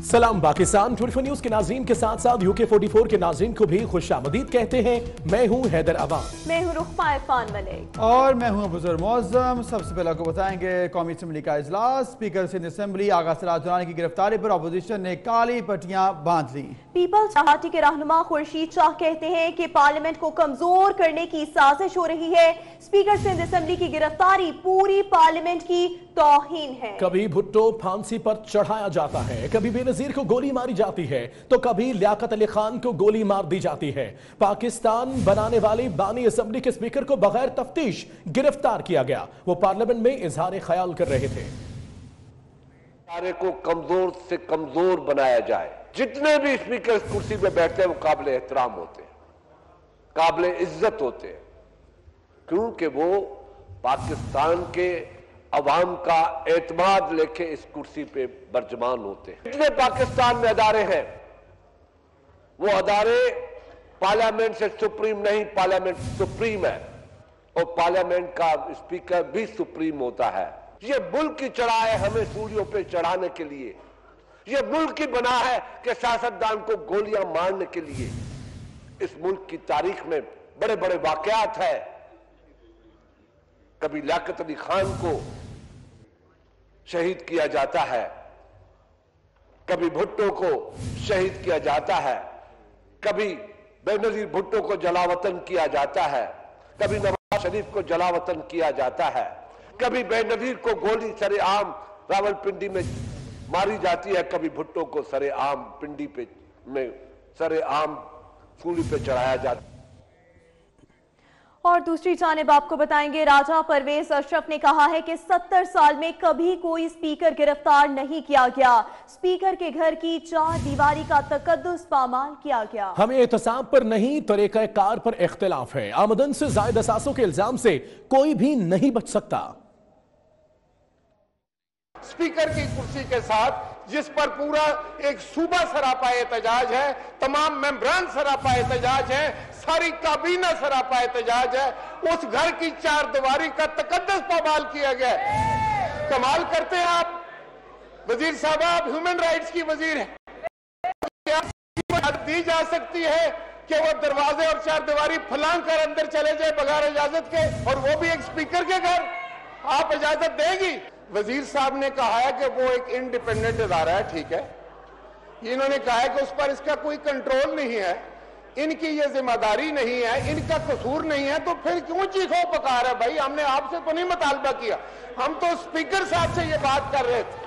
सलाम पाकिस्तान 24 न्यूज के नाज़रीन के साथ साथ UK 44 के नाज़रीन को भी खुशामदीद कहते हैं। मैं हूं हैदर अवान, मैं हूं रुखमा इरफान मलिक और मैं हूं बुजुर्ग मौज़म। सबसे पहले आपको बताएंगे कौमी असम्बली का इजलास। स्पीकर सिंध असम्बली आगा सिराज दुरानी की गिरफ्तारी पर अपोजिशन ने काली पट्टियां बांध ली। पीपल्स पार्टी के रहनुमा खुर्शीद शाह कहते हैं कि पार्लियामेंट को कमजोर करने की साजिश हो रही है। स्पीकर सिंध असम्बली की गिरफ्तारी पूरी पार्लियामेंट की तौहीन है। कभी भुट्टो फांसी पर चढ़ाया जाता है, कभी बेनजीर को गोली मारी जाती है, तो कभी लियाकत अली खान को गोली मार दी जाती है। पाकिस्तान बनाने वाली बानी असम्बली के स्पीकर को बगैर तफ्तीश गिरफ्तार किया गया। वो पार्लियामेंट में इजहार ख्याल कर रहे थे। सारे को कमजोर से कमजोर बनाया जाए। जितने भी स्पीकर कुर्सी पे बैठते हैं वो काबिल एहतराम होते हैं, काबिल इज्जत होते हैं, क्योंकि वो पाकिस्तान के अवाम का एतमाद लेके इस कुर्सी पे बर्जमान होते हैं। जितने पाकिस्तान में अदारे हैं वो अदारे पार्लियामेंट से सुप्रीम नहीं, पार्लियामेंट सुप्रीम है और पार्लियामेंट का स्पीकर भी सुप्रीम होता है। ये मुल्क की चढ़ा है हमें सूलियों पे चढ़ाने के लिए, ये मुल्क की बना है कि सियासतदान को गोलियां मारने के लिए। इस मुल्क की तारीख में बड़े बड़े वाकयात है। कभी लियाकत अली खान को शहीद किया जाता है, कभी भुट्टो को शहीद किया जाता है, कभी बेनजीर भुट्टो को जलावतन किया जाता है, कभी नवाज शरीफ को जलावतन किया जाता है, कभी बेनजीर को गोली सरेआम रावलपिंडी में मारी जाती है, कभी भुट्टो को सरेआम पिंडी पे में सरेआम सूली पे चढ़ाया जाता है। और दूसरी जानिब आपको बताएंगे राजा परवेज अशरफ ने कहा है कि 70 साल में कभी कोई स्पीकर गिरफ्तार नहीं किया गया। स्पीकर के घर की 4 दीवारी का तकद्दुस पामाल किया गया। हमें एहतसाब पर नहीं तरीक़े कार पर इख्तिलाफ है। आमदन से ज़ायद असासों के इल्जाम से कोई भी नहीं बच सकता। स्पीकर की कुर्सी के साथ जिस पर पूरा एक सूबा सरापा एहतजाज है, तमाम मेंबरान सरापा एहतजाज है, सारी काबीना सरापा एहतजाज है, उस घर की 4 दीवारी का तकद्दुस पामाल किया गया। कमाल करते हैं आप वजीर साहब, आप ह्यूमन राइट्स की वजीर है। दी जा सकती है कि वो दरवाजे और 4 दीवारी फलांग कर अंदर चले जाए बगैर इजाजत के, और वो भी एक स्पीकर के घर? आप इजाजत देंगी? वजीर साहब ने कहा है कि वो एक इंडिपेंडेंट इदारा है, ठीक है। इन्होंने कहा है कि उस पर इसका कोई कंट्रोल नहीं है, इनकी ये जिम्मेदारी नहीं है, इनका कसूर नहीं है, तो फिर क्यों चीखो पकार है? भाई हमने आपसे तो नहीं मुतालबा किया, हम तो स्पीकर साहब से ये बात कर रहे थे।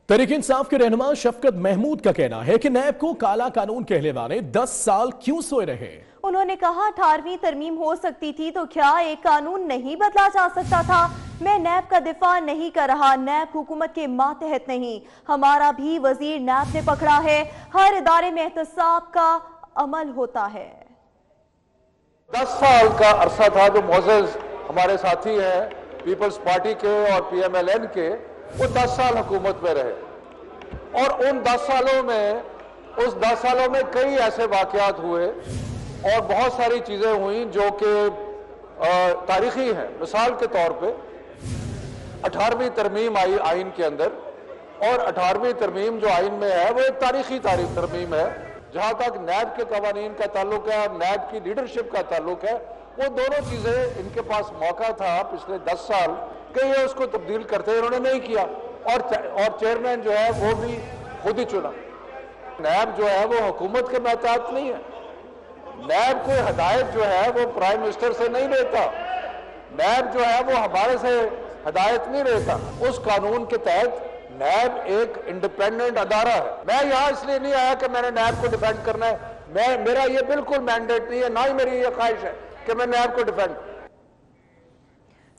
तहरीक इंसाफ के रहनुमा शफकत महमूद का कहना है कि नैब को काला कानून कहने वाले 10 साल क्यों सोए रहे। उन्होंने कहा 18वीं तरमीम हो सकती थी तो क्या एक कानून नहीं बदला जा सकता था? मैं नैब का दिफा नहीं कर रहा, नैब हुकूमत के मातहत नहीं, हमारा भी वजीर नैब ने पकड़ा है। हर इदारे में एहतसाब का अमल होता है। 10 साल का अरसा था जो मोअज़्ज़ज़ हमारे साथी हैं पीपल्स पार्टी के और PMLN के, वो 10 साल हुकूमत में रहे, और उन 10 सालों में कई ऐसे वाकयात हुए और बहुत सारी चीजें हुई जो कि तारीखी हैं। मिसाल के तौर पे 18वीं तरमीम आई आइन के अंदर, और 18वीं तरमीम जो आइन में है वो एक तारीखी तरमीम है। जहां तक नैब के कवानीन का ताल्लुक है और नैब की लीडरशिप का ताल्लुक है, वो दोनों चीजें इनके पास मौका था पिछले 10 साल कि ये उसको तब्दील करते, इन्होंने नहीं किया, और चेयरमैन जो है वो भी खुद ही चुना। नैब जो है वो हुकूमत के महतात नहीं है। नैब कोई हदायत जो है वो प्राइम मिनिस्टर से नहीं लेता, नैब जो है वो हमारे से हदायत नहीं लेता। उस कानून के तहत नैब एक इंडिपेंडेंट अदारा है। मैं यहाँ इसलिए नहीं आया कि मैंने नैब को डिफेंड करना है, मेरा ये बिल्कुल मैंडेट नहीं है, ना ही मेरी ये ख्वाहिश है कि मैं नैब को डिफेंड।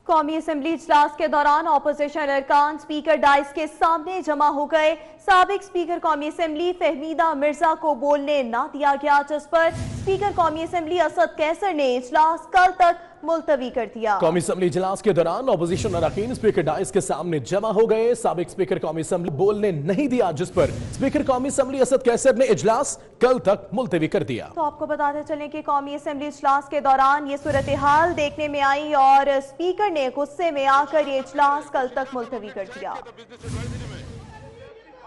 कौमी असम्बली इजलास के दौरान अपोजिशन अरकान स्पीकर डाइस के सामने जमा हो गए। साबिक स्पीकर कौमी असम्बली फहमीदा मिर्जा को बोलने ना दिया गया, जिस पर स्पीकर कौमी असम्बली असद कैसर ने इजलास कल तक मुलतवी कर दिया। कौमी असम्बली इजलास के दौरान अपोजिशन अरकान स्पीकर डाइस के सामने जमा हो गए। साबिक स्पीकर कौमी असम्बली बोलने नहीं दिया, जिस पर स्पीकर कौमी असम्बली असद कैसर ने इजलास कल तक मुलतवी कर दिया। तो आपको बताते चलें कि कौमी असम्बली इजलास के दौरान ये सूरत हाल देखने में आई और स्पीकर ने गुस्से में आकर ये इजलास कल तक मुलतवी कर दिया।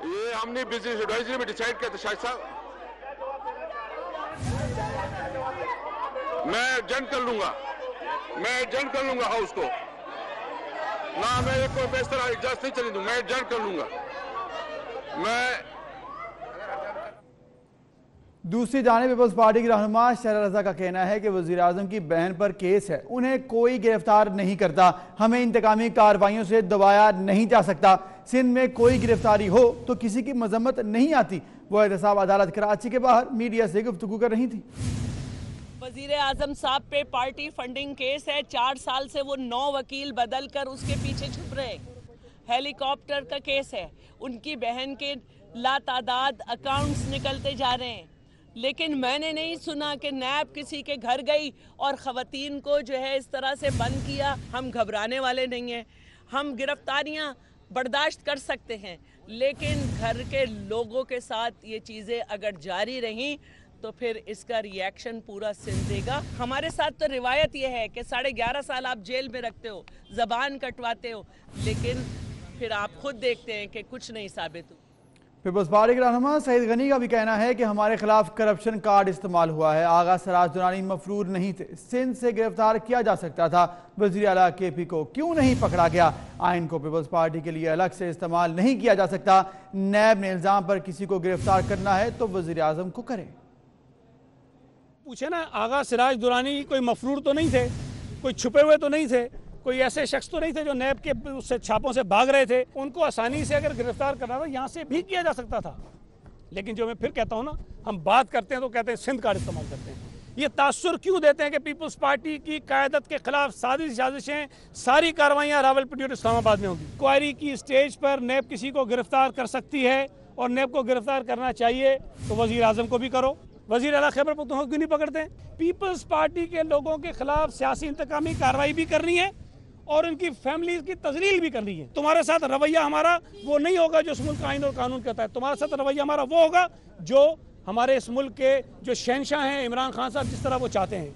ये हमने बिजनेस एडवाइजरी में डिसाइड किया था शाहिद साहब, मैं एडजर्न कर लूंगा हाउस को ना, मैं एक को इस तरह इजाजत नहीं चलने दूंगा, मैं एडजर्न कर लूंगा। दूसरी जानिब पीपल्स पार्टी की रहनुमा शहरा रजा का कहना है कि वज़ीर आज़म की बहन पर केस है, उन्हें कोई गिरफ्तार नहीं करता, हमें इंतकामी कार्रवाइयों से दबाया नहीं जा सकता। सिंध में कोई गिरफ्तारी हो तो किसी की मजम्मत नहीं आती। वो एहतसाब अदालत कराची के बाहर मीडिया से गुफ्तगू कर रही थी। वज़ीर आज़म साहब पे पार्टी फंडिंग केस है, 4 साल से वो 9 वकील बदल कर उसके पीछे छुप रहे हैं। हेलीकॉप्टर का केस है, उनकी बहन के लातादाद अकाउंट्स निकलते जा रहे हैं, लेकिन मैंने नहीं सुना कि नैब किसी के घर गई और ख़वातीन को जो है इस तरह से बंद किया। हम घबराने वाले नहीं हैं, हम गिरफ्तारियां बर्दाश्त कर सकते हैं, लेकिन घर के लोगों के साथ ये चीज़ें अगर जारी रहीं तो फिर इसका रिएक्शन पूरा सिंध देगा। हमारे साथ तो रिवायत ये है कि 11.5 साल आप जेल में रखते हो, ज़बान कटवाते हो, लेकिन फिर आप खुद देखते हैं कि कुछ नहीं साबित हो। पीपल्स पार्टी के रहनुमा सईद गनी का भी कहना है कि हमारे खिलाफ करप्शन कार्ड इस्तेमाल हुआ है, आगा सराज दुरानी मफरूर नहीं थे, सिंध से गिरफ्तार किया जा सकता था, वज़ीर आला KP को क्यों नहीं पकड़ा गया। आइन को पीपल्स पार्टी के लिए अलग से इस्तेमाल नहीं किया जा सकता। नैब ने इल्ज़ाम पर किसी को गिरफ्तार करना है तो वज़ीर आज़म को करे। पूछे ना, आगा सिराज दुरानी कोई मफरूर तो नहीं थे, कोई छुपे हुए तो नहीं थे, कोई ऐसे शख्स तो नहीं थे जो नैब के उससे छापों से भाग रहे थे। उनको आसानी से अगर गिरफ्तार करना था यहाँ से भी किया जा सकता था। लेकिन जो मैं फिर कहता हूँ ना, हम बात करते हैं तो कहते हैं सिंध कार्ड इस्तेमाल करते हैं। ये तासुर क्यों देते हैं कि पीपल्स पार्टी की क़यादत के खिलाफ साजिशें, सारी कार्रवाइयाँ रावलपिंडी और इस्लामाबाद में होंगी। इंक्वायरी की स्टेज पर नैब किसी को गिरफ्तार कर सकती है और नैब को गिरफ्तार करना चाहिए तो वज़ीर आज़म को भी करो। वज़ीर आला खैबर पख्तूनख्वा क्यों नहीं पकड़ते? पीपल्स पार्टी के लोगों के खिलाफ सियासी इंतकामी कार्रवाई भी करनी है और उनकी फैमिली की तजलील भी करनी है। तुम्हारे साथ रवैया हमारा वो नहीं होगा जो इस मुल्क का आइन और कानून कहता है, तुम्हारे साथ रवैया हमारा वो होगा जो हमारे इस मुल्क के जो शहंशाह हैं इमरान खान साहब जिस तरह वो चाहते हैं।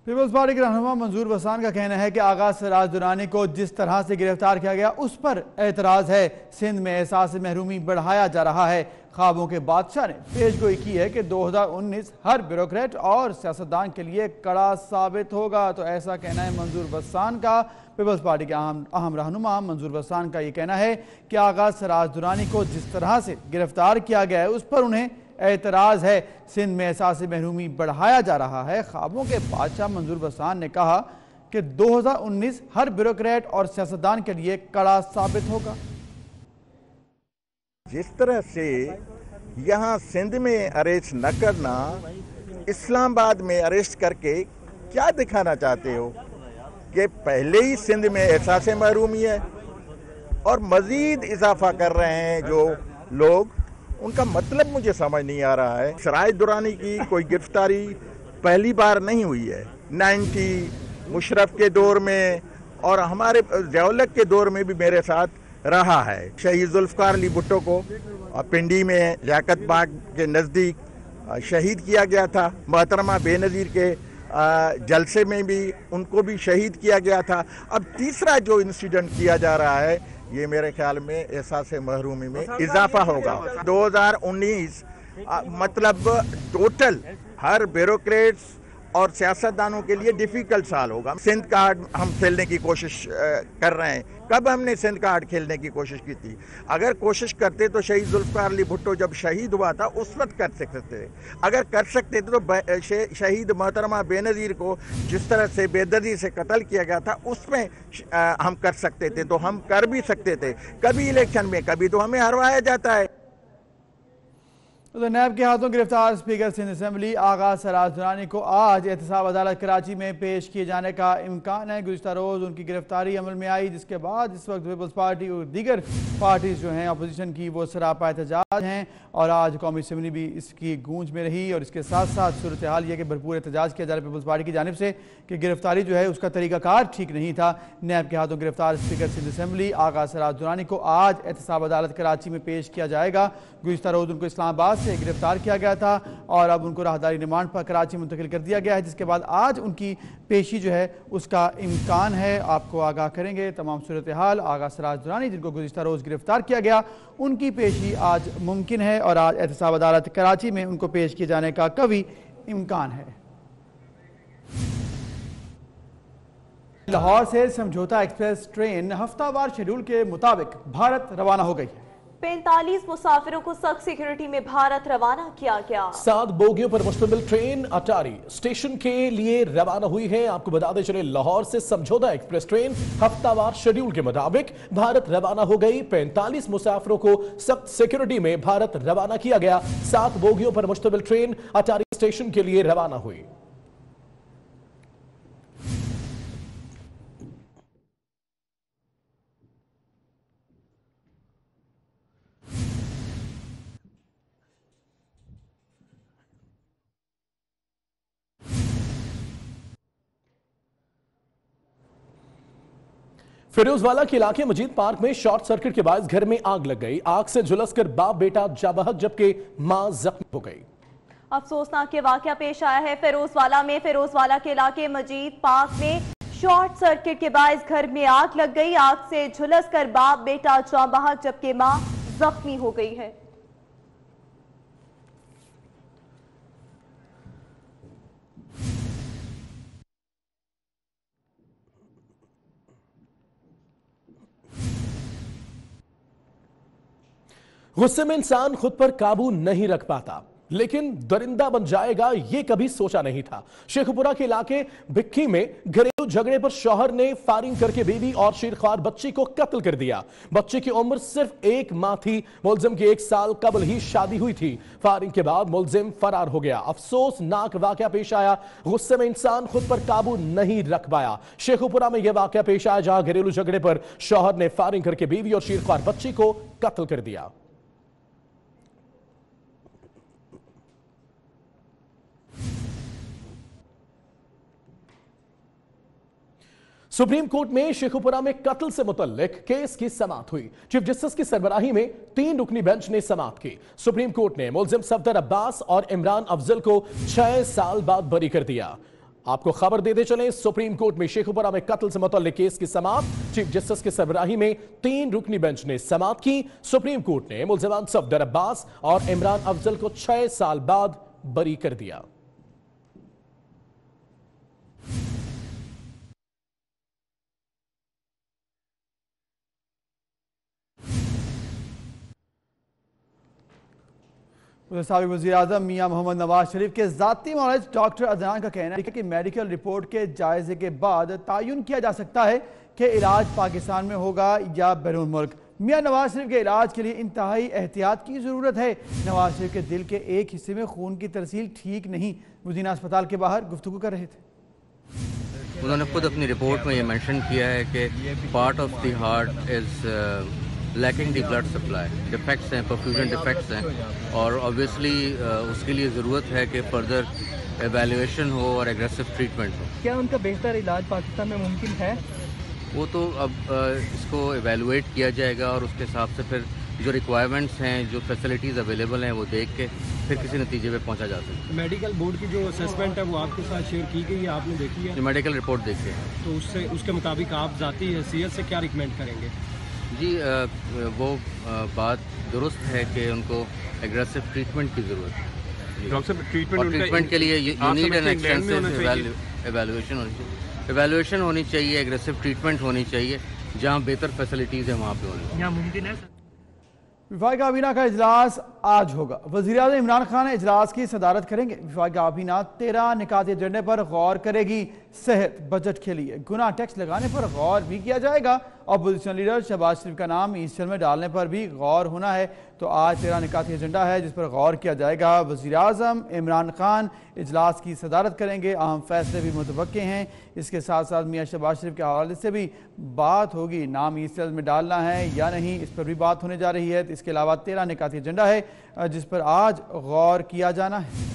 पीपल्स पार्टी के रहनुमा मंजूर बसान का कहना है कि आगा सराज दुरानी को जिस तरह से गिरफ्तार किया गया उस पर एतराज़ है। सिंध में एहसास महरूमी बढ़ाया जा रहा है। ख्वाबों के बादशाह ने पेशगोई की है कि 2019 हर ब्यूरोक्रेट और सियासतदान के लिए कड़ा साबित होगा, तो ऐसा कहना है मंजूर बसान का। पीपल्स पार्टी के अहम रहनुमा मंजूर बसान का ये कहना है कि आगा सराज दुरानी को जिस तरह से गिरफ्तार किया गया है उस पर उन्हें एतराज़ है। सिंध में एहसास महरूमी बढ़ाया जा रहा है। ख्वाबों के बादशाह मंजूर बसान ने कहा कि 2019 हर ब्यूरोक्रेट और सियासतदान के लिए कड़ा साबित होगा। जिस तरह से यहाँ सिंध में अरेस्ट न करना, इस्लामाबाद में अरेस्ट करके क्या दिखाना चाहते हो कि पहले ही सिंध में एहसास महरूमी है और मज़ीद इजाफा कर रहे हैं जो लोग, उनका मतलब मुझे समझ नहीं आ रहा है। सराज दुरानी की कोई गिरफ्तारी पहली बार नहीं हुई है। 90 मुशर्रफ के दौर में और हमारे ज़ियाउल-हक के दौर में भी मेरे साथ रहा है। शहीद जुल्फ़िकार अली भुट्टो को पिंडी में लियाकत बाग के नज़दीक शहीद किया गया था। मोहतरमा बेनज़ीर के जलसे में भी उनको भी शहीद किया गया था। अब तीसरा जो इंसिडेंट किया जा रहा है, ये मेरे ख्याल में एहसास महरूमी में इजाफा होगा। 2019 मतलब टोटल हर ब्यूरोक्रेट्स और सियासतदानों के लिए डिफ़िकल्ट साल होगा। सिंध कार्ड हम खेलने की कोशिश कर रहे हैं। कब हमने सिंध कार्ड खेलने की कोशिश की थी? अगर कोशिश करते तो शहीद जुल्फ़िकार अली भुट्टो जब शहीद हुआ था उस वक्त कर सकते थे। अगर कर सकते थे तो शहीद मोहतरमा बेनज़ीर को जिस तरह से बेदर्दी से कत्ल किया गया था उसमें हम कर सकते थे, तो हम कर भी सकते थे। कभी इलेक्शन में, कभी तो हमें हरवाया जाता है। तो नैब के हाथों गिरफ्तार स्पीकर सिंध असेंबली आगा सराज दुरानी को आज एहतसाब अदालत कराची में पेश किए जाने का इम्कान है। गुज़िश्ता रोज़ उनकी गिरफ्तारी अमल में आई, जिसके बाद इस वक्त पीपल्स पार्टी और दीगर पार्टीज जो हैं अपोजिशन की वो सरापा एहतजाज हैं और आज कौमी असेंबली भी इसकी गूंज में रही। और इसके साथ साथ सूरत हाल ये कि भरपूर एहतजाज किया जा रहा है पीपल्स पार्टी की जानिब से कि गिरफ्तारी जो है उसका तरीक़ाकार ठीक नहीं था। नैब के हाथों गिरफ्तार स्पीकर सिंध असेंबली आगा सराज दुरानी को आज एहतसाब अदालत कराची में पेश किया जाएगा। गुज़िश्ता रोज़ उनको इस्लामाबाद से سے گرفتار کیا گیا تھا اور اب ان کو راہداری ریمانڈ پر کراچی منتقل کر دیا گیا ہے، جس کے بعد آج ان کی پیشی جو ہے اس کا امکان ہے۔ آپ کو آگاہ کریں گے تمام صورتحال۔ آغا سراج درانی جن کو گزشتہ روز گرفتار کیا گیا، ان کی پیشی آج ممکن ہے اور آج احتساب عدالت کراچی میں ان کو پیش کیے جانے کا قوی امکان ہے۔ لاہور سے سمجھوتہ ایکسپریس ٹرین ہفتہ وار شیڈول کے مطابق بھارت روانہ ہو گئی ہے۔ 45 مسافروں کو سخت سیکیورٹی میں بھارت روانہ کیا گیا۔ 7 بوگیوں پر مشتمل ٹرین اٹاری اسٹیشن کے لیے روانہ ہوئی ہے۔ آپ کو بتاتے چلے لاہور سے سمجھوتہ ایکسپریس ٹرین ہفتہ وار شیڈول کے مطابق بھارت روانہ ہو گئی۔ 45 مسافروں کو سخت سیکیورٹی میں بھارت روانہ کیا گیا۔ 7 بوگیوں پر مشتمل ٹرین اٹاری اسٹیشن کے لیے روانہ ہوئی۔ فیروز والا کے علاقے مجید پارک میں شارٹ سرکٹ کے باعث گھر میں آگ لگ گئی۔ آگ سے جھلس کر باپ بیٹا جاں بحق جبکہ ماں زخمی ہو گئی۔ افسوسناک کے واقعہ پیش آیا ہے فیروز والا کے علاقے مجید پارک میں شارٹ سرکٹ کے باعث گھر میں آگ لگ گئی۔ آگ سے جھلس کر باپ بیٹا جاں بحق جبکہ ماں زخمی ہو گئی ہے۔ غصے میں انسان خود پر قابو نہیں رکھ پاتا لیکن درندہ بن جائے گا یہ کبھی سوچا نہیں تھا۔ شیخ پورہ کے علاقے بکھی میں گھریلو جھگڑے پر شوہر نے فائرنگ کر کے بیوی اور شیرخوار بچی کو قتل کر دیا۔ بچی کی عمر صرف 1 ماہ تھی۔ ملزم کی 1 سال قبل ہی شادی ہوئی تھی۔ فائرنگ کے بعد ملزم فرار ہو گیا۔ افسوسناک واقعہ پیش آیا۔ غصے میں انسان خود پر قابو نہیں رکھ پایا۔ شیخ پورہ میں یہ واقعہ پیش آیا جہاں گھریلو جھگڑے پر شوہر نے فائرنگ کر کے بیوی اور شیرخوار بچی کو قتل کر دیا۔ سپریم کورٹ میں شیخ پورہ میں قتل سے متعلق کیس کی سماعت ہوئی۔ چیف جسٹس کی سربراہی میں 3 رکنی بینچ نے سماعت کی۔ سپریم کورٹ نے ملزم صفدر عباس اور عمران افضل کو 6 سال بعد بری کر دیا۔ آپ کو خبر دیتے چلیں، سپریم کورٹ میں شیخ پورہ میں قتل سے متعلق کیس کی سماعت چیف جسٹس کی سربراہی میں 3 رکنی بینچ نے سماعت کی۔ سپریم کورٹ نے ملزمان صفدر عباس اور عمران افضل کو 6 سال بعد بری کر دیا۔ سابق وزیر اعظم میاں محمد نواز شریف کے ذاتی معالج ڈاکٹر عدنان کا کہنا ہے کہ میڈیکل رپورٹ کے جائزے کے بعد تعین کیا جا سکتا ہے کہ علاج پاکستان میں ہوگا یا بیرون ملک۔ میاں نواز شریف کے علاج کے لیے انتہائی احتیاط کی ضرورت ہے۔ نواز شریف کے دل کے ایک حصے میں خون کی ترسیل ٹھیک نہیں۔ مدینہ اسپتال کے باہر گفتگو کر رہے تھے۔ انہوں نے خود اپنی رپورٹ میں یہ مینشن کیا ہے کہ part of the heart is lacking the blood supply, defects ہیں، پرفیوژن ڈیفیکٹس ہیں، اور آبویسلی اس کے لیے ضرورت ہے کہ فردر ایویلیویشن ہو اور ایگریسو ٹریٹمنٹ ہو۔ کیا ان کا بہتر علاج پاکستان میں ممکن ہے؟ وہ تو اب اس کو ایویلویٹ کیا جائے گا اور اس کے حساب سے پھر جو ریکوائرمنٹس ہیں، جو فیسلٹیز اویلیبل ہیں، وہ دیکھ کے پھر کسی نتیجے پہ پہنچا جا سکتا ہے۔ میڈیکل بورڈ کی جو اسیسمنٹ ہے وہ آپ کے ساتھ شیئر کی گئی ہے، آپ نے دیکھی ہے؟ میڈیکل رپورٹ دیکھے تو اس کے مطابق آپ ذاتی حیثیت سے کیا ریکمینڈ کریں گے؟ جی وہ بات درست ہے کہ ان کو ایگریسو ٹریٹمنٹ کی ضرورت ہے۔ ڈاکٹر صاحب ٹریٹمنٹ کے لیے you need an extensive evaluation ہونی چاہیے، ایگریسو ٹریٹمنٹ ہونی چاہیے، جہاں بہتر فیسلٹیز ہیں وہاں پہ ہونی چاہیے۔ یہاں ممکن ہے وفاقی کابینہ کا اجلاس آج ہوگا۔ وزیر اعظم عمران خان اجلاس کی صدارت کریں گے۔ وفاقی کابینہ 13 نکاتی ایجنڈے پر غور کرے گی۔ صحت، بجٹ کے لیے گناہ ٹیکس لگانے پر غور بھی کیا جائے گا۔ اپوزیشن لیڈر شہباز شریف کا نام ایسٹر میں ڈالنے پر بھی غور ہونا ہے۔ تو آج 13 نکاتی ایجنڈا ہے جس پر غور کیا جائے گا۔ وزیر اعظم عمران خان اجلاس کی صدارت کریں گے۔ اہم فیصلے بھی متوقع ہیں۔ اس کے ساتھ ساتھ میاں شہباز شریف کے حوالے سے بھی بات ہوگی، نام ایسٹر میں ڈالنا ہے یا نہیں، اس پر بھی بات ہونے جا رہی ہے۔ اس کے علاوہ 13 نکاتی ایجنڈا ہے جس پر آج غور کیا جانا ہے۔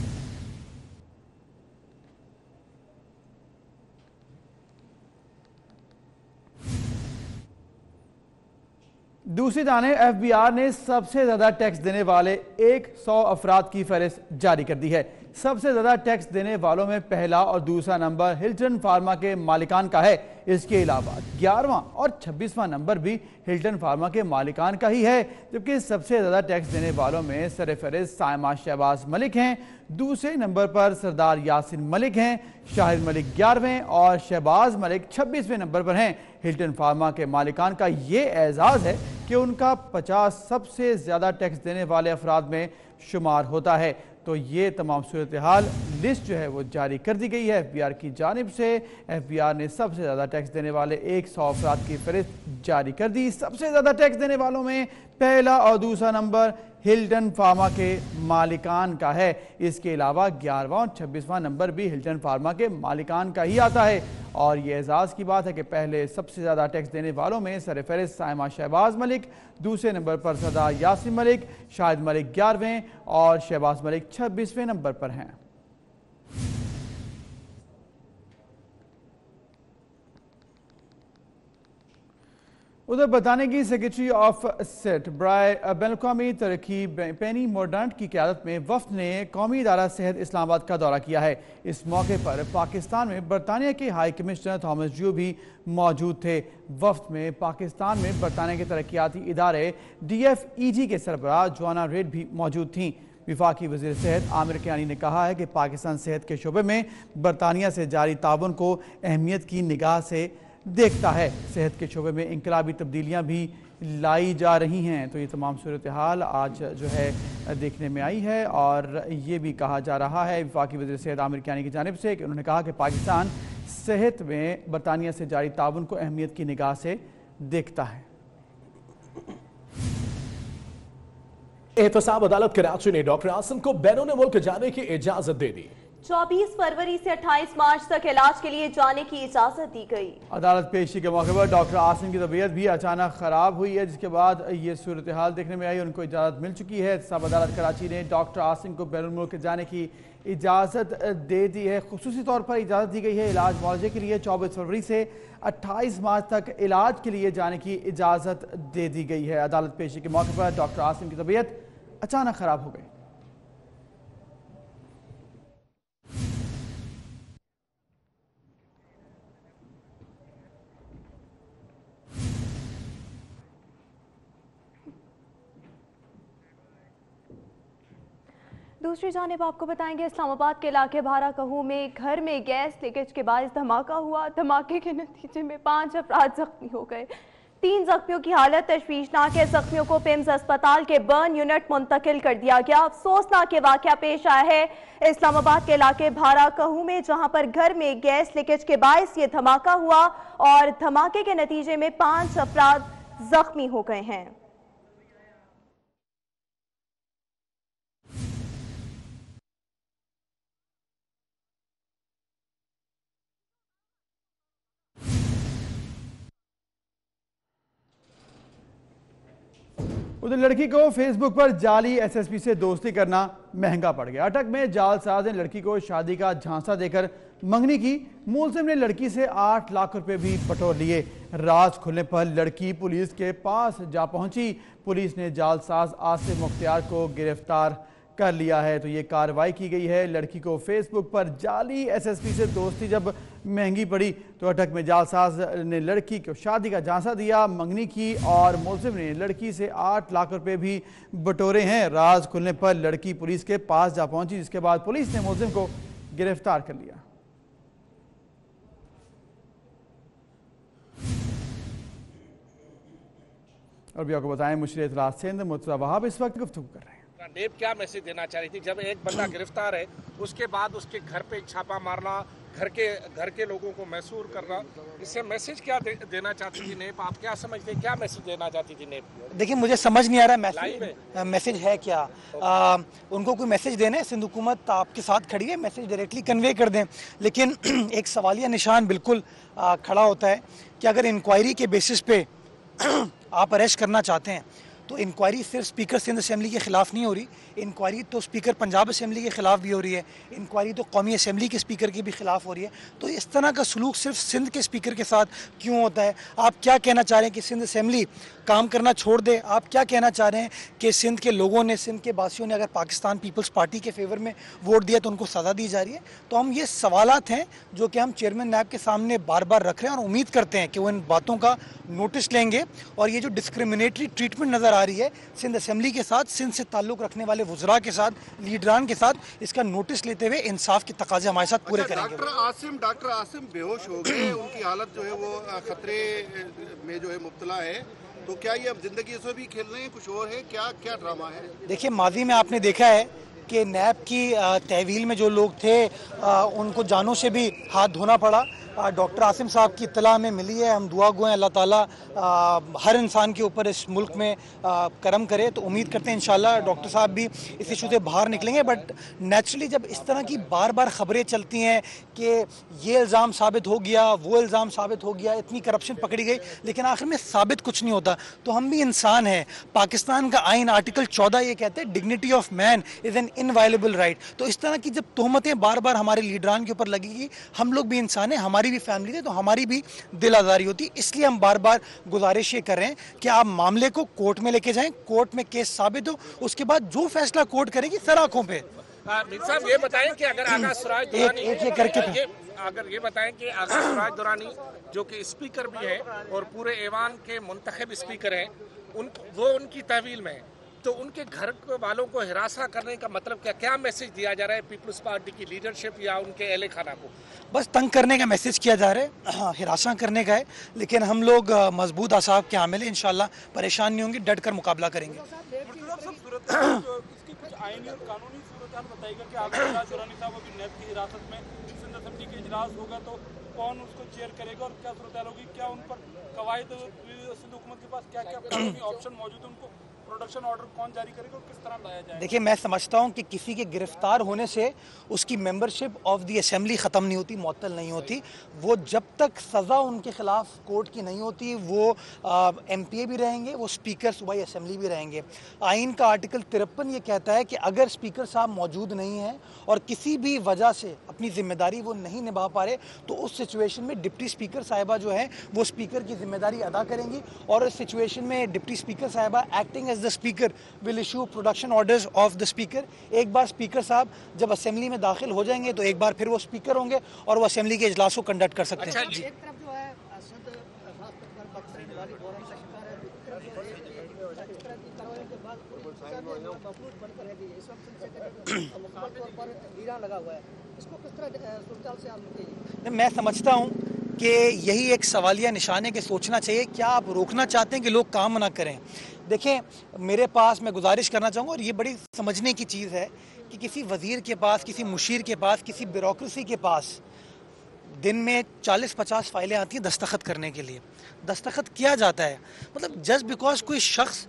दूसरी जानिब FBI ने सबसे ज्यादा टैक्स देने वाले 100 अफराद की फहरिस्त जारी कर दी है। सबसे ज्यादा टैक्स देने वालों में पहला और दूसरा नंबर हिल्टन फार्मा के मालिकान का है। इसके अलावा 11वां और 26वां नंबर भी हिल्टन फार्मा के मालिकान का ही है, जबकि सबसे ज्यादा टैक्स देने वालों में सरफहरिस्त साइमा शहबाज मलिक हैं। दूसरे नंबर पर सरदार यासिन मलिक हैं। शाहिद मलिक 11वें और शहबाज मलिक 26वें नंबर पर हैं। हिल्टन फार्मा के मालिकान का ये एजाज़ है कि उनका 50 सबसे ज़्यादा टैक्स देने वाले अफराद में शुमार होता है। तो ये तमाम सूरत हाल लिस्ट जो है वो जारी कर दी गई है FBI की जानिब से। FBI ने सबसे ज़्यादा टैक्स देने वाले 100 अफराद की फहरिस्त जारी कर दी। सबसे ज़्यादा टैक्स देने वालों में पहला और दूसरा नंबर हिल्टन फार्मा के मालिकान का है। इसके अलावा 11वां और 26वां नंबर भी हिल्टन फार्मा के मालिकान का ही आता है। और ये एजाज़ की बात है कि पहले सबसे ज़्यादा टैक्स देने वालों में सरफहरिस्त साइमा शहबाज मलिक, दूसरे नंबर पर सरदार यासिन मलिक, शाहिद मलिक 11वें और शहबाज मलिक 26वें नंबर पर हैं। उधर बताने की सेक्रेटरी ऑफ स्टेट बराए बैनुल-अक़वामी तरक्की पेनी मोर्डांट की क़यादत में वफ़द ने कौमी इदारा सेहत इस्लामाबाद का दौरा किया है। इस मौके पर पाकिस्तान में बरतानिया के हाई कमिश्नर थॉमस जियो भी मौजूद थे। वफ़द में पाकिस्तान में बरतानिया के तरक्याती इदारे DFEG के सरबराह जोआना रेड भी मौजूद थीं। वफाकी वज़ीर सेहत आमिर कियानी ने कहा है कि पाकिस्तान सेहत के शोबे में बरतानिया से जारी ताउन को अहमियत की निगाह से देखता है। सेहत के शोबे में इंकलाबी तब्दीलियां भी लाई जा रही हैं। तो ये तमाम सूरत हाल आज जो है देखने में आई है। और ये भी कहा जा रहा है वफाकी वज़ीर सेहत आमिर कियानी की जानिब से कि उन्होंने कहा कि पाकिस्तान सेहत में बरतानिया से जारी ताउन को अहमियत की निगाह से देखता है। एहतसाब अदालत कराची ने डॉक्टर आसिम को बैरून मुल्क जाने की इजाजत दे दी। 24 फरवरी से 28 मार्च तक इलाज के लिए जाने की इजाजत दी गई। अदालत पेशी के मौके पर डॉक्टर आसिम की तबीयत भी अचानक खराब हुई है, जिसके बाद ये सूरत हाल देखने में आई। उनको इजाजत मिल चुकी है। एहतसाब अदालत कराची ने डॉक्टर आसिम को बैरून मुल्क जाने की इजाजत दे दी है। खुसूसी तौर पर इजाजत दी गई है इलाज मुआवजे के लिए। 24 फरवरी से 28 मार्च तक इलाज के लिए जाने की इजाजत दे दी गई है। अदालत पेशी के मौके पर डॉक्टर आसिम की तबीयत अचानक खराब हो गई। दूसरी जानिब आपको बताएंगे इस्लामाबाद के इलाके भारा कहू में घर में गैस लीकेज के बायस धमाका हुआ। धमाके के नतीजे में 5 अफराद जख्मी हो गए। 3 जख्मियों की हालत तशवीशनाक है। जख्मियों को पिम्स अस्पताल के बर्न यूनिट मुंतकिल कर दिया गया। अफसोसनाक वाकया पेश आया है इस्लामाबाद के इलाके भारा कहू में, जहां पर घर में गैस लीकेज के बायस ये धमाका हुआ और धमाके के नतीजे में 5 अफराद जख्मी हो गए हैं। उधर लड़की को फेसबुक पर जाली SSP से दोस्ती करना महंगा पड़ गया। अटक में जालसाज ने लड़की को शादी का झांसा देकर मंगनी की। मुलजिम ने लड़की से 8 लाख रुपए भी बटोर लिए। राज खुलने पर लड़की पुलिस के पास जा पहुंची। पुलिस ने जालसाज आसिफ मुख्तियार को गिरफ्तार कर लिया है। तो ये कार्रवाई की गई है। लड़की को फेसबुक पर जाली SSP से दोस्ती जब महंगी पड़ी तो अटक में जालसाज ने लड़की को शादी का झांसा दिया, मंगनी की और मुलजिम ने लड़की से 8 लाख रुपए भी बटोरे हैं। राज खुलने पर लड़की पुलिस के पास जा पहुंची, जिसके बाद पुलिस ने मुलजिम को गिरफ्तार कर लिया। और भी आपको बताएं मुशीर इत्तलात सिंध मुर्तज़ा वहाब इस वक्त गुफ्तगू कर रहे हैं। नेब क्या मैसेज देना चाह रही थी जब एक बंदा गिरफ्तार है, उसके बाद उसके घर पे छापा मारना, घर के लोगों को मैसूर करना, इससे मैसेज क्या देना चाहती थी नेब? आप क्या समझते, क्या मैसेज देना चाहती थी नेब? देखिए मुझे समझ नहीं आ रहा मैसेज है क्या। उनको कोई मैसेज देना है, सिंध हुकूमत आपके साथ खड़ी है, मैसेज डायरेक्टली कन्वे कर दें। लेकिन एक सवालिया निशान बिल्कुल खड़ा होता है कि अगर इंक्वायरी के बेसिस पे आप अरेस्ट करना चाहते हैं तो इंक्वायरी सिर्फ स्पीकर सिंध असम्बली के ख़िलाफ़ नहीं हो रही, इंक्वायरी तो स्पीकर पंजाब असम्बली के ख़िलाफ़ भी हो रही है, इंक्वायरी तो कौमी असम्बली के स्पीकर के भी ख़िलाफ़ हो रही है। तो इस तरह का सलूक सिर्फ सिंध के स्पीकर के साथ क्यों होता है? आप क्या कहना चाह रहे हैं कि सिंध असम्बली काम करना छोड़ दे? आप क्या कहना चाह रहे हैं कि सिंध के लोगों ने, सिंध के बासियों ने अगर पाकिस्तान पीपल्स पार्टी के फेवर में वोट दिया तो उनको सज़ा दी जा रही है? तो हम ये सवालात हैं जो कि हम चेयरमैन नैब के सामने बार बार रख रहे हैं और उम्मीद करते हैं कि वो इन बातों का नोटिस लेंगे और ये जो डिस्क्रिमिनेटरी ट्रीटमेंट नज़र आ रही है सिंध असम्बली के साथ, सिंध से ताल्लुक़ रखने वाले वुज़रा के साथ, लीडरान के साथ, इसका नोटिस लेते हुए इंसाफ के तकाजे हमारे साथ पूरे करेंगे। डॉक्टर आसिम बेहोश हो गए, उनकी हालत जो है वो खतरे में जो है मुब्तला है, तो क्या ये अब जिंदगी से भी खेल रहे हैं, कुछ और है, क्या क्या ड्रामा है? देखिए, माजी में आपने देखा है कि नैब की तहवील में जो लोग थे उनको जानों से भी हाथ धोना पड़ा। डॉक्टर आसिम साहब की इत्तला हमें मिली है, हम दुआ गो हैं अल्लाह ताला हर इंसान के ऊपर इस मुल्क में करम करे। तो उम्मीद करते हैं इंशाल्लाह डॉक्टर साहब भी इस इशू से बाहर निकलेंगे। बट नेचुरली जब इस तरह की बार बार ख़बरें चलती हैं कि ये इल्ज़ाम साबित हो गया, वो इल्ज़ाम साबित हो गया, इतनी करप्शन पकड़ी गई, लेकिन आखिर में साबित कुछ नहीं होता, तो हम भी इंसान हैं। पाकिस्तान का आइन आर्टिकल 14 ये कहते हैं dignity of man is an inviolable right. तो इस तरह की जब तोहमतें बार बार हमारे लीडरान के ऊपर लगेगी, हम लोग भी इंसान हैं, हमारी भी फैमिली है, तो हमारी भी दिल आज़ारी होती। इसलिए हम बार बार गुजारिश ये कर रहे हैं कि आप मामले को कोर्ट में लेके जाएं, कोर्ट में केस साबित हो, उसके बाद जो फैसला कोर्ट करेगी सर आंखों पे। साहब ये बताएं कि अगर आगा सिराज दुरानी अगर ये बताएं कि आगा सिराज दुरानी जो कि स्पीकर भी है और पूरे ऐवान के मुंतखब स्पीकर हैं, वो उनकी तहवील में है, तो उनके घर वालों को हिरासा करने का मतलब क्या क्या मैसेज दिया जा रहा है पीपल्स पार्टी की लीडरशिप या उनके अहले खाना को? बस तंग करने का मैसेज किया जा रहा है, हाँ, हिरासा करने का है, लेकिन हम लोग मजबूत आसाब के हामिल हैं, इंशाल्लाह परेशान नहीं होंगे, डट कर मुकाबला करेंगे। आईनी और कानूनी सूरत बताइएगा कि आगा सिराज दुरानी साहब अभी नैब की हिरासत में, सिंध असेंबली के इजलास होगा तो कौन उसको चेयर करेगा और क्या सूरत होगी? क्या उन पर कवायद सिंध हुकूमत के पास क्या क्या कानूनी ऑप्शन मौजूद है? उनको प्रोडक्शन ऑर्डर कौन जारी करेगा और किस तरह लाया जाएगा? देखिए, मैं समझता हूँ कि किसी के गिरफ्तार होने से उसकी मेंबरशिप ऑफ दी असेंबली ख़त्म नहीं होती, मुअत्तल नहीं होती। वो जब तक सज़ा उनके ख़िलाफ़ कोर्ट की नहीं होती वो MPA भी रहेंगे, वो स्पीकर सूबाई असेंबली भी रहेंगे। आइन का आर्टिकल 53 ये कहता है कि अगर स्पीकर साहब मौजूद नहीं हैं और किसी भी वजह से अपनी ज़िम्मेदारी वो नहीं निभा पा रहे, तो उस सिचुएशन में डिप्टी स्पीकर साहिबा जो है वो स्पीकर की ज़िम्मेदारी अदा करेंगी और इस सिचुएशन में डिप्टी स्पीकर साहिबा acting as the speaker will issue production orders of the speaker. एक बार स्पीकर साहब जब असेंबली में दाखिल हो जाएंगे तो एक बार फिर वो स्पीकर होंगे और वो असेंबली के इजलास को कंडक्ट कर सकते हैं। जी, मैं समझता हूँ कि यही एक सवालिया निशान है कि सोचना चाहिए क्या आप रोकना चाहते हैं कि लोग काम ना करें। देखें, मेरे पास मैं गुजारिश करना चाहूँगा और ये बड़ी समझने की चीज़ है कि किसी वज़ीर के पास, किसी मुशीर के पास, किसी ब्यूरोक्रेसी के पास दिन में 40-50 फाइलें आती हैं दस्तखत करने के लिए। दस्तखत किया जाता है, मतलब जस्ट बिकॉज कोई शख्स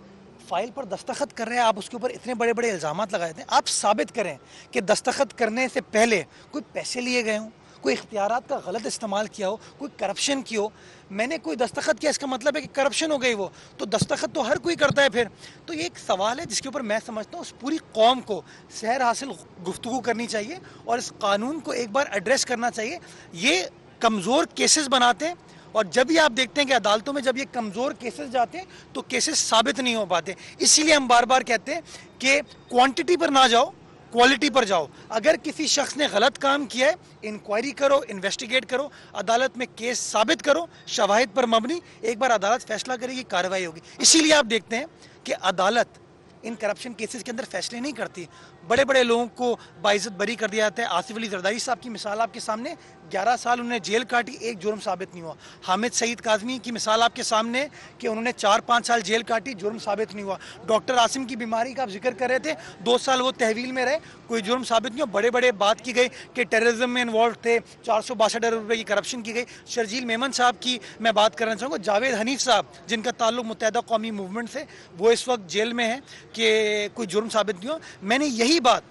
फाइल पर दस्तखत कर रहे हैं, आप उसके ऊपर इतने बड़े बड़े इल्ज़ामात लगाए थे, आप साबित करें कि दस्तखत करने से पहले कोई पैसे लिए गए हों, कोई इख्तियारात का गलत इस्तेमाल किया हो, कोई करप्शन की हो। मैंने कोई दस्तखत किया इसका मतलब है कि करप्शन हो गई, वो तो दस्तखत तो हर कोई करता है फिर। तो ये एक सवाल है जिसके ऊपर मैं समझता हूँ उस पूरी कौम को सहर हासिल गुफ्तगू करनी चाहिए और इस कानून को एक बार एड्रेस करना चाहिए। ये कमज़ोर केसेस बनाते हैं और जब भी आप देखते हैं कि अदालतों में जब ये कमज़ोर केसेस जाते हैं तो केसेस साबित नहीं हो पाते। इसीलिए हम बार बार कहते हैं कि क्वांटिटी पर ना जाओ, क्वालिटी पर जाओ। अगर किसी शख्स ने गलत काम किया है, इंक्वायरी करो, इन्वेस्टिगेट करो, अदालत में केस साबित करो, शवाहिद पर मबनी, एक बार अदालत फैसला करेगी, कार्रवाई होगी। इसीलिए आप देखते हैं कि अदालत इन करप्शन केसेस के अंदर फैसले नहीं करती, बड़े बड़े लोगों को बाइज्जत बरी कर दिया जाता है। आसिफ अली जरदारी साहब की मिसाल आपके सामने, 11 साल उन्होंने जेल काटी, एक जुर्म साबित नहीं हुआ। हामिद सईद काज़मी की मिसाल आपके सामने कि उन्होंने 4-5 साल जेल काटी, जुर्म साबित नहीं हुआ। डॉक्टर आसिम की बीमारी का आप जिक्र कर रहे थे, 2 साल वो तहवील में रहे, कोई जुर्म साबित नहीं हुआ। बड़े बड़े बात की गई कि टेररिज्म में इन्वॉल्व थे, 462 अरब रुपये की करप्शन की गई। शर्जील मेमन साहब की मैं बात करना चाहूँगा, जावेद हनीफ साहब जिनका ताल्लुक मुत्तहिदा कौमी मूवमेंट से, वो इस वक्त जेल में है कि कोई जुर्म साबित नहीं हुआ। मैंने यही बात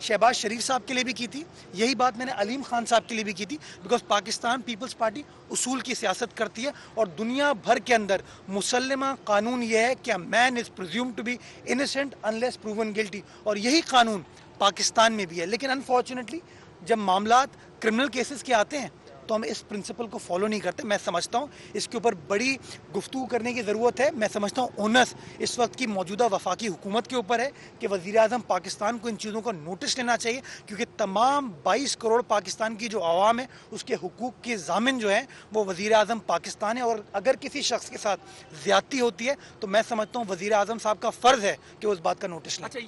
शहबाज शरीफ साहब के लिए भी की थी, यही बात मैंने अलीम खान साहब के लिए भी की थी, बिकॉज पाकिस्तान पीपल्स पार्टी उसूल की सियासत करती है और दुनिया भर के अंदर मुसल्लमा कानून यह है कि man is presumed to be innocent unless proven guilty, और यही कानून पाकिस्तान में भी है। लेकिन अनफॉर्चुनेटली जब मामलात क्रिमिनल केसेस के आते हैं तो हम इस प्रिंसिपल को फॉलो नहीं करते। मैं समझता हूँ इसके ऊपर बड़ी गुफ्तगू करने की ज़रूरत है। मैं समझता हूँ ओनस इस वक्त की मौजूदा वफाकी हुकूमत के ऊपर है कि वज़ीर आज़म पाकिस्तान को इन चीज़ों का नोटिस लेना चाहिए, क्योंकि तमाम 22 करोड़ पाकिस्तान की जो आवाम है उसके हुकूक के ज़ामिन जो है वो वज़ीर आज़म पाकिस्तान है, और अगर किसी शख्स के साथ ज़्यादती होती है तो मैं समझता हूँ वज़ीर आज़म साहब का फ़र्ज़ है कि वो इस बात का नोटिस लें। अच्छा,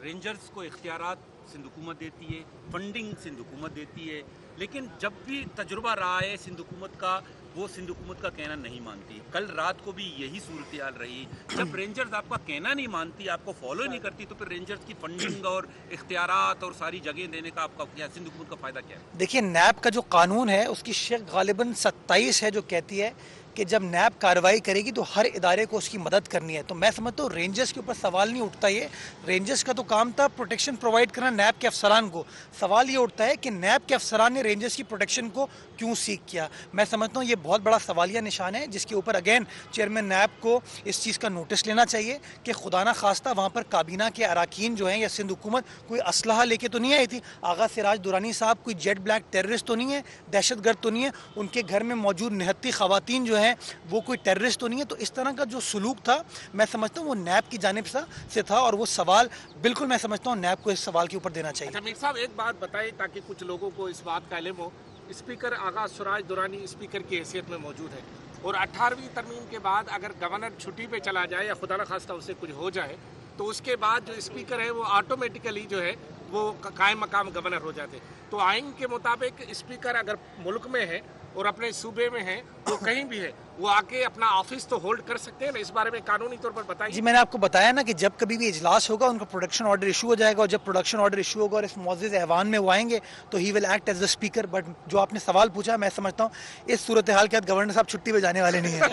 रेंजर्स को इख्तियारात सिंध हुकूमत देती है, फंडिंग सिंध हुकूमत देती है, लेकिन जब भी तजुर्बा रहा है सिंध हुकूमत का, वो सिंध हुकूमत का कहना नहीं मानती। कल रात को भी यही सूरत हाल रही। जब रेंजर्स आपका कहना नहीं मानती, आपको फॉलो नहीं करती, तो फिर रेंजर्स की फंडिंग और इख्तियारात और सारी जगह देने का आपका क्या, सिंध हुकूमत का फ़ायदा क्या है? देखिए, नैब का जो कानून है उसकी शेख गालिबन 27 है जो कहती है कि जब नैब कार्रवाई करेगी तो हर इदारे को उसकी मदद करनी है। तो मैं समझता हूँ रेंजर्स के ऊपर सवाल नहीं उठता। ये रेंजर्स का तो काम था प्रोटेक्शन प्रोवाइड करना नैब के अफसरान को। सवाल ये उठता है कि नैब के अफसरान ने रेंजर्स की प्रोटेक्शन को क्यों सीख किया। मैं समझता हूँ ये बहुत बड़ा सवालिया निशान है, जिसके ऊपर अगेन चेयरमैन नैब को इस चीज़ का नोटिस लेना चाहिए कि खुदा ना खास्ता वहाँ पर काबीना के अराकीन जो हैं या सिंध हुकूमत कोई असलहा लेके तो नहीं आई थी। आगा सिराज दुरानी साहब कोई जेट ब्लैक टेररिस्ट तो नहीं है, दहशतगर्द तो नहीं है, उनके घर में मौजूद निहत्ती ख़वातीन जो हैं वो कोई टेररिस्ट तो नहीं है। तो इस तरह का जो सलूक था मैं समझता हूँ वो नैब की जानिब से था, और वो सवाल बिल्कुल मैं समझता हूँ नैब को इस सवाल के ऊपर देना चाहिए। अच्छा मीर साहब, एक बात बताइए ताकि कुछ लोगों को इस बात का इल्म हो। स्पीकर आगा सिराज दुरानी स्पीकर की हैसियत में मौजूद है, और 18वीं तरमीम के बाद अगर गवर्नर छुट्टी पे चला जाए या खुदा न खास्ता उससे कुछ हो जाए तो उसके बाद जो स्पीकर है वो ऑटोमेटिकली जो है वो कायम मकाम गवर्नर हो जाते। तो आइन के मुताबिक स्पीकर अगर मुल्क में है और अपने सूबे में है, वो कहीं भी है, वो आके अपना ऑफिस तो होल्ड कर सकते हैं ना। इस बारे में कानूनी तौर पर बताइए। जी, मैंने आपको बताया ना कि जब कभी भी इजलास होगा उनका प्रोडक्शन ऑर्डर इशू हो जाएगा, और जब प्रोडक्शन ऑर्डर इशू होगा और इस मुअज़्ज़िज़ ऐवान में वो आएंगे तो he will act as the speaker. But जो आपने सवाल पूछा, मैं समझता हूँ इस सूरत हाल के बाद गवर्नर साहब छुट्टी पे जाने वाले नहीं हैं।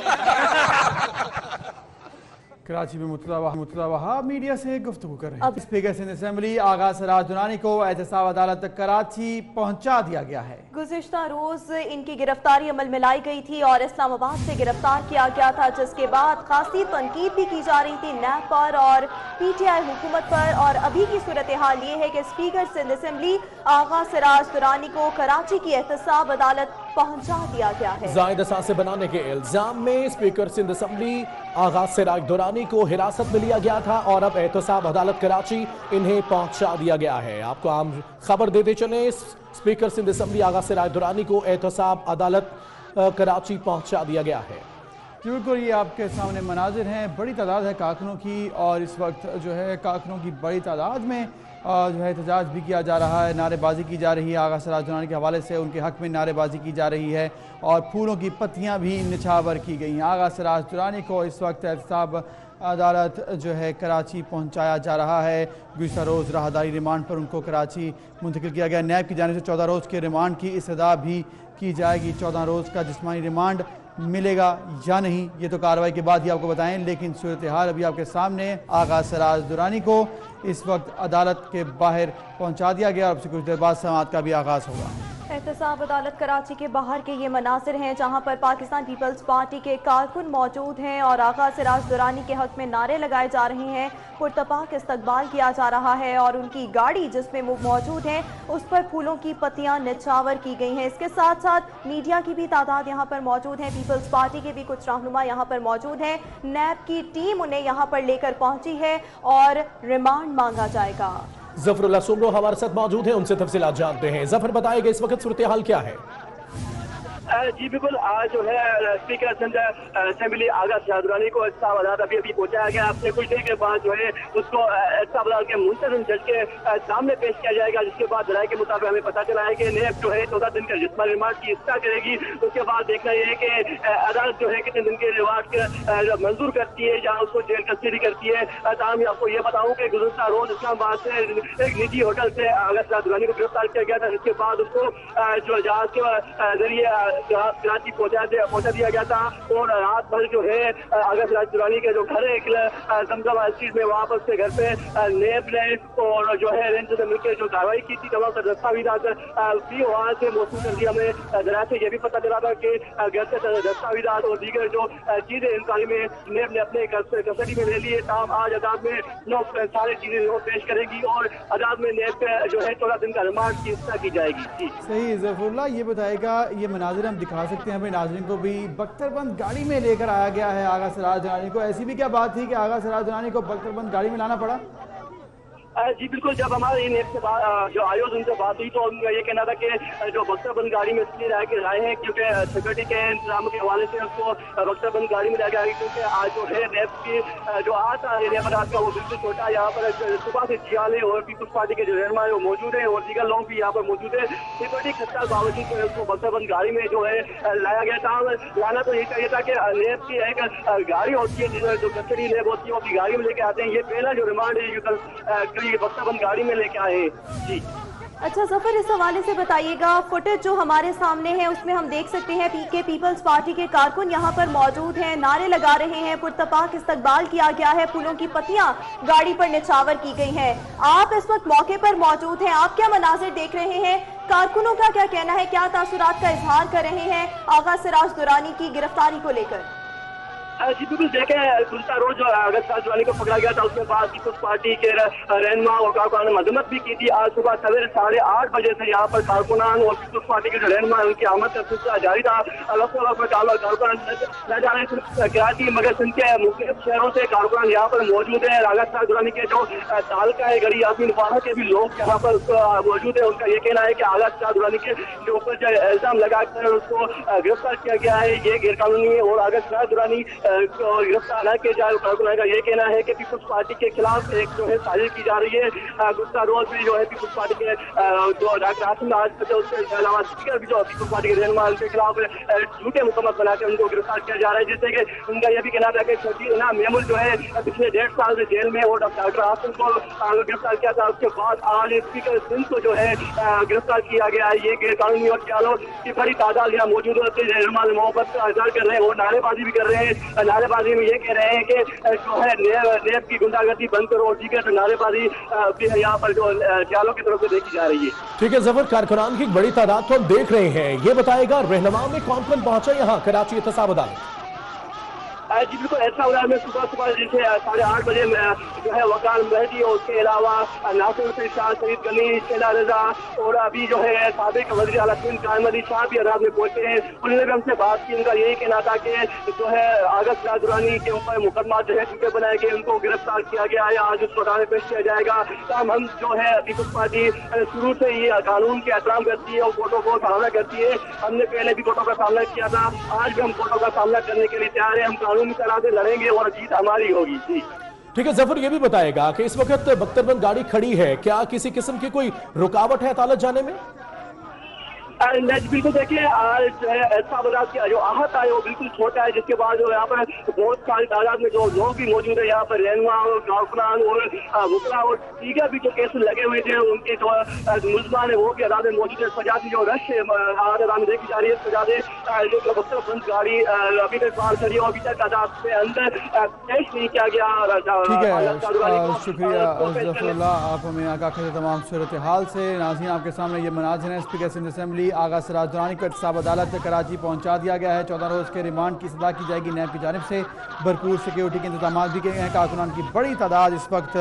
कराची में मुतला वहाब मीडिया से गुफ्तगू कर रहे हैं। स्पीकर सिंध असेंबली आगा सिराज दुरानी को एहतसाब अदालत तक कराची पहुंचा दिया गया है। गुज़िश्ता रोज इनकी गिरफ्तारी अमल में लाई गई थी और इस्लामाबाद से गिरफ्तार किया गया था, जिसके बाद खासी तनकीद भी की जा रही थी नैब पर और PTI हुकूमत पर। और अभी की सूरत हाल ये है कि स्पीकर सिंध असेंबली आगा सिराज दुरानी को कराची की एहतसाब अदालत पहुंचा दिया गया है। जायद असासे बनाने के इल्जाम में स्पीकर सिंध असेंबली आगा सिराज दुरानी को हिरासत में लिया गया था और अब एहतसाब अदालत कराची इन्हें पहुंचा दिया गया है। आपको आम खबर देते चले, स्पीकर सिंध असेंबली आगा सिराज दुरानी को एहतसाब अदालत कराची पहुंचा दिया गया है। बिल्कुल, ये आपके सामने मनाजिर हैं। बड़ी तादाद है कारकुनों की, और इस वक्त जो है कारकुनों की बड़ी तादाद में जो है एहतजाज भी किया जा रहा है, नारेबाजी की जा रही है। आगा सिराज दुरानी के हवाले से उनके हक में नारेबाजी की जा रही है और फूलों की पत्तियां भी निछावर की गई हैं। आगा सिराज दुरानी को इस वक्त एहतसाब अदालत जो है कराची पहुंचाया जा रहा है। गुज़िश्ता रोज़ राहदारी रिमांड पर उनको कराची मुंतकिल किया गया। नैब की जानिब से 14 रोज़ के रिमांड की इस्तदा भी की जाएगी। 14 रोज़ का जिस्मानी रिमांड मिलेगा या नहीं, ये तो कार्रवाई के बाद ही आपको बताएं, लेकिन सूरत हाल अभी आपके सामने। आगा सिराज दुरानी को इस वक्त अदालत के बाहर पहुंचा दिया गया और अब से कुछ देर बाद समाअत का भी आगाज़ होगा। एहतसाब अदालत कराची के बाहर के ये मनासिर हैं, जहां पर पाकिस्तान पीपल्स पार्टी के कारकुन मौजूद हैं और आगा सिराज दुरानी के हक में नारे लगाए जा रहे हैं। पुरतपाक इस्तकबाल किया जा रहा है और उनकी गाड़ी जिसमें वो मौजूद हैं उस पर फूलों की पत्तियां निछावर की गई हैं। इसके साथ साथ मीडिया की भी तादाद यहाँ पर मौजूद है, पीपल्स पार्टी के भी कुछ रहनुमा यहाँ पर मौजूद हैं। नैब की टीम उन्हें यहाँ पर लेकर पहुंची है और रिमांड मांगा जाएगा। जफरुल्लाह सुमरो हमारे साथ मौजूद हैं, उनसे तफसीलात जानते हैं। जफर, बताएगा इस वक्त सूरत हाल क्या है? जी बिल्कुल, आज जो है स्पीकर सिंध असेंबली आगा सिराज दुरानी को एहतसाब अदालत अभी पहुंचाया गया। अपने कुछ देर के बाद जो है उसको एहतसाब अदालत के मुंतज़िम जज के सामने पेश किया जाएगा, जिसके बाद राय के मुताबिक हमें पता चला है कि नैब जो है 14 दिन का जिस्मानी रिमांड की इस्तदा करेगी। उसके बाद देखना यह है कि अदालत जो है कितने दिन के रिमांड मंजूर करती है या उसको जेल कस्टडी करती है। ताहम आपको ये बताऊँ कि गुज़िश्ता रोज इस्लामाबाद से एक निजी होटल से आगा सिराज दुरानी को गिरफ्तार किया गया था, जिसके बाद उसको जो जहाज के जरिए कराची पहुंचा दिया गया था और रात भर जो है आगा सिराज दुरानी के जो घर है जमजम स्ट्रीट में, वहाँ पर उसके घर पे नेब ने और जो है रेंज से मिलकर जो कार्रवाई की थी, तमाम दस्तावेजात भी वहाँ से मौसूल कर दिया। हमें जरा से ये भी पता चला था कि घर से दस्तावेजात और दीगर जो चीजें इंक्वायरी में नेब ने अपने कस्टडी में ले लिए। ताम आज अदालत में सारी चीजें पेश करेगी और अदालत में नेब पे जो है 14 दिन का रिमांड की इस्तः की जाएगी। सही ज़फरुल्लाह, ये बताएगा, ये मनाजिर हम दिखा सकते हैं हमें नाज़रीन को भी, बख्तरबंद गाड़ी में लेकर आया गया है आगा सिराज दुरानी को। ऐसी भी क्या बात थी कि आगा सिराज दुरानी को बख्तरबंद गाड़ी में लाना पड़ा? जी बिल्कुल, जब हमारे नेब से जो आयोज उनसे बात हुई तो उनका ये कहना था कि जो बख्तरबंद गाड़ी में इसलिए लाए हैं क्योंकि सिक्योरिटी के इंतजाम के हवाले से उसको बख्तरबंद गाड़ी में लाया गया, क्योंकि आज जो है नेब की जो आता है नेब का वो बिल्कुल छोटा है। यहाँ पर सुबह से जियाले और पीपल्स पार्टी के जो रहनुमा है वो मौजूद है और दीगर लोग भी यहाँ पर मौजूद है। सिक्योरिटी खतरा के बावजूद उसको बख्तरबंद गाड़ी में जो है लाया गया था। लाना तो ये चाहिए था कि नेब की एक गाड़ी होती है जो कस्टडी नेब होती है वो अपनी गाड़ी में लेके आते हैं। ये पहला जो रिमांड है ये कल बख्तरबंद गाड़ी में लेके आए। जी अच्छा ज़फर, इस हवाले से बताइएगा, फुटेज जो हमारे सामने है उसमें हम देख सकते हैं पीपल्स पार्टी के कारकुन यहाँ पर मौजूद हैं, नारे लगा रहे हैं, पुरतपाक इस्तकबाल किया गया है, फूलों की पत्तियां गाड़ी पर निछावर की गई हैं। आप इस वक्त मौके पर मौजूद हैं, आप क्या मनाजिर देख रहे हैं? कारकुनों का क्या कहना है, क्या तासुरात का इजहार कर रहे हैं आगा सिराज दुरानी की गिरफ्तारी को लेकर? जी बिल्कुल, देखें गुज़श्ता रोज जो आगा सिराज दुरानी को पकड़ा गया था उसके बाद पीपल्स पार्टी के रहनुमा और कारकुनान ने मजम्मत भी की थी। आज सुबह सवेरे 8:30 बजे से यहाँ पर कारकुनान और पीपल्स पार्टी के जो रहनुमा है उनकी आमद का सिलसिला जारी था। कारकुनान न जाने कराची मगर सिंध के मुख्तलिफ शहरों से कारकुनान यहाँ पर मौजूद है। आगा सिराज दुरानी के जो ताल्लुका है गड़ी यासीन वाला के भी लोग यहाँ पर मौजूद है। उनका ये कहना है कि आगा सिराज दुरानी के ऊपर जो इल्जाम लगाकर उसको गिरफ्तार किया गया है ये गैरकानूनी है और आगा सिराज दुरानी गिरफ्तार न किया जाए। कारकुनान का ये कहना है कि पीपल्स पार्टी के खिलाफ एक जो है साजिश की जा रही है। गुज़श्ता रोज भी जो है पीपल्स पार्टी के जो डॉक्टर आसिम उसके अलावा दीगर भी जो पीपल्स पार्टी के रहनुमा उनके खिलाफ झूठे मुकम्मत बनाकर उनको गिरफ्तार किया जा रहा है। जिससे कि उनका यह भी कहना था कि शकीना मेमुल जो है पिछले 1.5 साल से जेल में और डॉक्टर आसिम को गिरफ्तार किया था। उसके बाद आज स्पीकर सिंध को जो है गिरफ्तार किया गया है। ये गैरकानूनी और जालों की बड़ी तादाद यहाँ मौजूद होते हैं। रहनुमा मोहब्बत का इजहार कर रहे हैं और नारेबाजी भी कर रहे हैं। नारेबाजी में ये कह रहे हैं कि जो है नेब की गुंडागर्दी बंद करो और दीगर तो नारेबाजी यहाँ पर जो जालों की तरफ से देखी जा रही है। ठीक है ज़फर, कारकुनान की बड़ी तादाद तो हम देख रहे हैं, ये बताएगा रहनुमा में कौन कौन पहुंचा यहाँ कराची एहतसाब अदालत? जी बिल्कुल, ऐसा उदार में सुबह जैसे 8:30 बजे जो है वकार मेहदी और उसके अलावा नासिर हुसैन शाह, सईद गनी, शेला रजा और अभी जो है साबिक वज़ीर आला सिंध कायम अली शाह भी अदालत में पहुंचे हैं। उन्होंने भी हमसे बात की। उनका यही कहना था कि जो है आगा सिराज दुरानी के ऊपर मुकदमा जो है झूठे बनाए गए, उनको गिरफ्तार किया गया है। आज उसको अदालत में पेश किया जाएगा। हम जो है पीपल्स पार्टी शुरू से ये कानून के एहतराम करती है और कोर्टों को सामना करती है। हमने पहले भी कोर्टों का सामना किया था, आज भी हम कोर्टों का सामना करने के लिए तैयार है। हम कानूनी तरह से लड़ेंगे और जीत हमारी होगी। जी ठीक है ज़फर, ये भी बताएगा कि इस वक्त बख्तरबंद गाड़ी खड़ी है, क्या किसी किस्म की कोई रुकावट है अदालत जाने में? बिल्कुल, देखिए आज एहतसाब अदालत की जो आहत है वो बिल्कुल छोटा है, जिसके बाद जो यहाँ पर बहुत सारी तादाद में जो लोग भी मौजूद है यहाँ पर रहनुमा और कारकुनान और वकला और दीगर भी जो केस लगे हुए थे उनके जो मुलजमान है वो भी अदालत में मौजूद है। सजादी जो रश अदालत में देखी जा रही है, सजादे जो बख्तरबंद गाड़ी अभी तक बाहर चली और अभी तक अदालत में अंदर पेश नहीं किया गया। ठीक है, शुक्रिया ज़फरुल्लाह, आप हमें आगाह करें तमाम सूरत हाल से। नाज़रीन, आपके सामने ये मनाज़िर हैं। स्पीकर सिंध असेंबली आगा सिराज दुरानी को एहतसाब अदालत कराची पहुंचा दिया गया है। 14 रोज के रिमांड की सजा की जाएगी। नेब की जानिब से भरपूर सिक्योरिटी के इंतजाम भी किए गए हैं। कारकुनान की बड़ी तादाद इस वक्त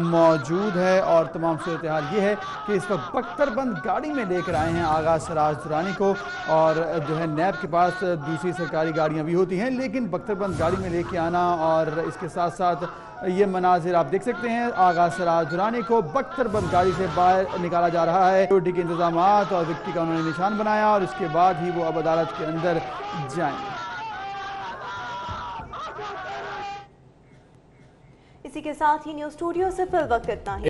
मौजूद है और तमाम सूरत हाल ये है कि इस वक्त बख्तरबंद गाड़ी में लेकर आए हैं आगा सिराज दुरानी को। और जो है नेब के पास दूसरी सरकारी गाड़ियाँ भी होती हैं, लेकिन बख्तरबंद गाड़ी में लेके आना और इसके साथ साथ ये मनाजिर आप देख सकते हैं। आगा सिराज दुरानी को बख्तरबंद गाड़ी से बाहर निकाला जा रहा है। सिक्योरिटी के इंतजाम और विक्टी का उन्होंने निशान बनाया और इसके बाद ही वो अब अदालत के अंदर जाएंगे। इसी के साथ ही न्यूज़ स्टूडियो से फिल वक्त इतना ही।